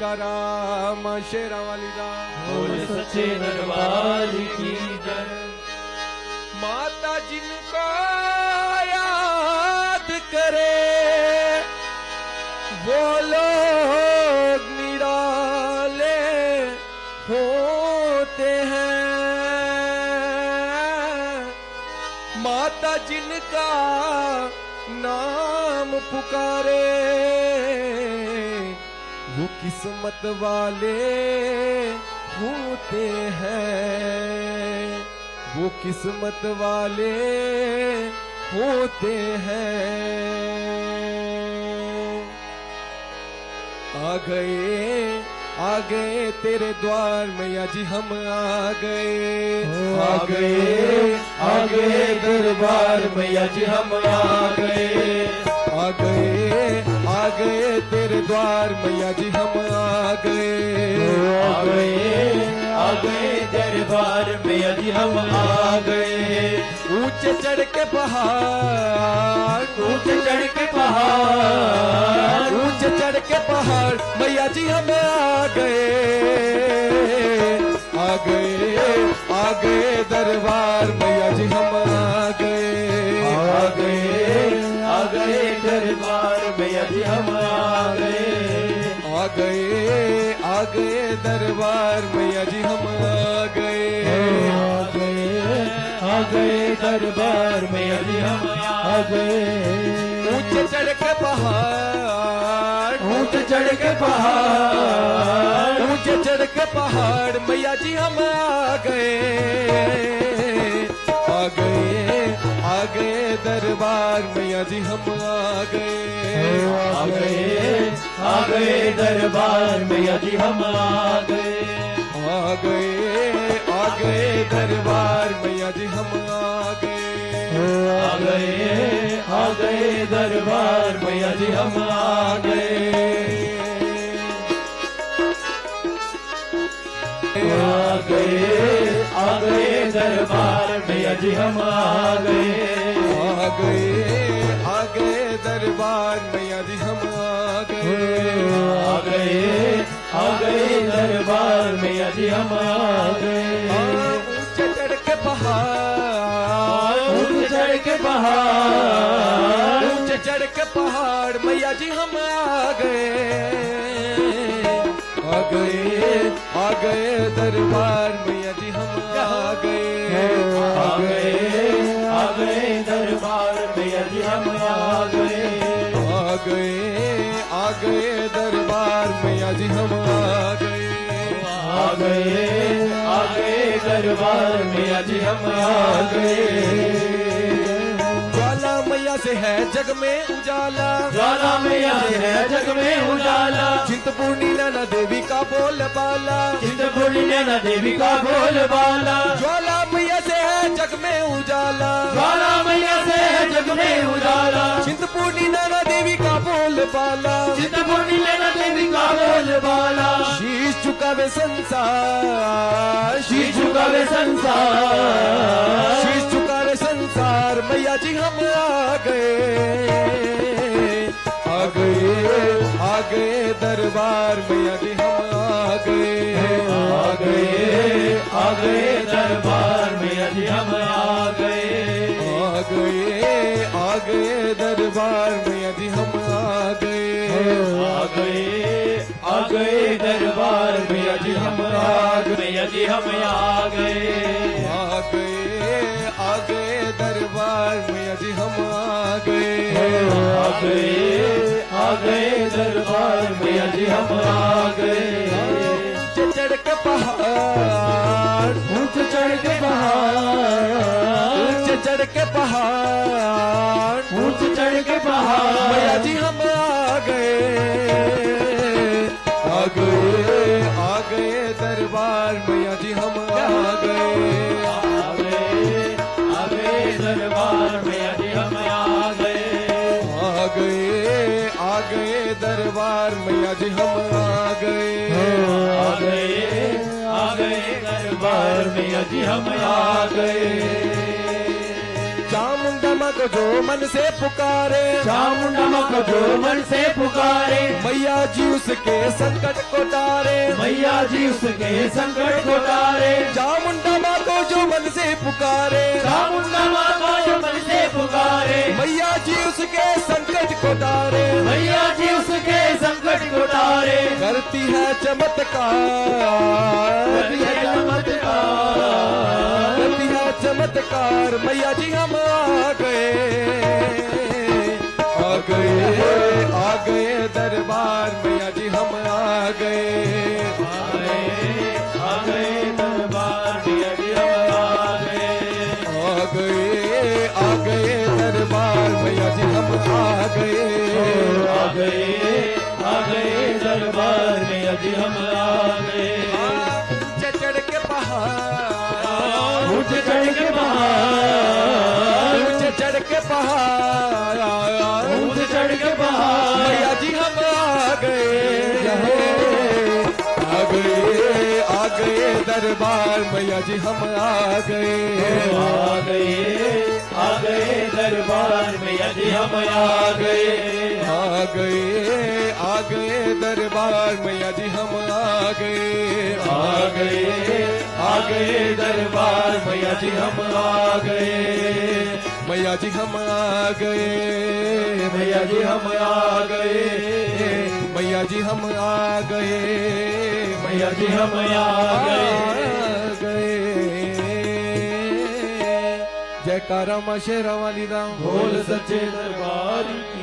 जयकारा मां शेरा वाली दा। बोल सच्चे दरबार की जय। माता जिनको याद करे वो लोग निराले होते हैं। माता जिनका नाम पुकारे वो किस्मत वाले होते हैं। वो किस्मत वाले होते हैं। आ गए तेरे द्वार मैया जी हम आ गए। आ गए दरबार मैया जी हम आ गए। आ गए तेरे द्वार मैया जी हम आ गए। आ गए दरबार मैया जी हम आ गए। ऊंचे चढ़ के पहाड़ ऊंचे चढ़ के पहाड़ ऊंचे चढ़ के पहाड़ मैया जी हम आ गए। आ गए दरबार मैया जी हम आ गए। आ गए दरबार मैया जी हम आ गए। आ गए दरबार मैया जी हम आ गए। आ गए दरबार मैया जी हम आ गए। ऊंचे चढ़ के पहाड़ ऊंचे चढ़ के पहाड़ ऊंचे चढ़ के पहाड़ मैया जी हम आ गए। आ गए दरबार मैया जी हम आ गए। आ गए दरबार मैया जी हम आ गए। आ गए दरबार मैया जी हम आ गए। आ गए दरबार मैया जी हम आ गए। आ गए दरबार मैया जी हम आ गए। आ गए दरबार मैया जी हम आ गए। आ गए दरबार मैया जी हम आ गए। ऊंचे चढ़ के पहाड़ ऊंचे चढ़ के पहाड़ ऊंचे चढ़ के पहाड़ मैया जी हम आ गए। आ गए दरबार मैया जी हम आ गए। आ गए दरबार मैया जी हम आ गए। आ गए दरबार मैया जी हम आ गए। आ गए दरबार मैया जी हम आ गए। ज्वाला मैया से है जग में उजाला। ज्वाला मैया से है जग में उजाला। चिंतपूर्णी नैना देवी का बोल बाला। चिंतपूर्णी नैना देवी का बोल बाला। ज्वाला मैया से है जग में उजाला। ज्वाला मैया से है जग में उजाला। चिंतपूर्णी नैना देवी का बोल बाला। चिंतपूर्णी नैना देवी का बोल बाला। शीश झुकावे संसार शीश झुकावे संसार शीश झुकावे संसार मैया जी हम आ गए। आ गए दरबार मैया जी हम आ गए। आ गए दरबार मैया जी हम आ गए। आ गए दरबार मैया जी हम आ गए। आ गए दरबार मैया जी हम आ गए। मैया जी हम आ गए। आ गए दरबार मैया जी हम आ गए। आ गए दरबार मैया जी हम आ गए। ऊंचे चढ़ के पहाड़ ऊंचे चढ़ के पहाड़ ऊंचे चढ़ के पहाड़ ऊंचे चढ़ के पहाड़ मैया जी हम आ गए। आ गए दरबार मैया जी हम आ गए। आ गए दरबार मैया जी हम आ गए। आ गए दरबार मैया जी हम आ गए। आ गए दरबार मैया जी हम आ गए। चामुंडा माँ को जो मन से पुकारे। चामुंडा माँ को जो मन से पुकारे। मैया जी उसके संकट को मैया जी उसके संकट को तारे। चामुंडा माँ को जो मन से पुकारे, चामुंडा माँ को जो मन से पुकारे, मैया जी उसके संकट को तारे। मैया जी उसके संकट को तारे। करती है चमत्कार, करती है चमत्कार, करती है चमत्कार। मैया जी हम आ गए, आ गए, आ गए दरबार। मैया जी हम आ गए, आ गए दरबार। मैया जी हम आ गए, आ गए, आ गए दरबार। मैया जी हम आ गए, आ गए, आ गए दरबार। मैया जी हम आ गए। ऊंचे चढ़ के पहाड़, ऊंचे चढ़ के पहाड़, ऊंचे चढ़ के पहाड़, ऊंचे चढ़ के पहाड़। मैया जी हम आ गए, आ गए, आ गए दरबार। मैया जी हम आ गए, आ गए, आ गए दरबार। मैया जी हम आ गए, आ गए, आ गए दरबार। मैया जी हम आ गए, आ गए, आ गए दरबार। मैया जी हम आ गए, मैया जी हम आ गए, मैया जी हम आ गए, मैया जी हम आ गए, मैया जी हम आ गए। जयकारा मां शेरा वाली दा बोल सच्चे दरबार की।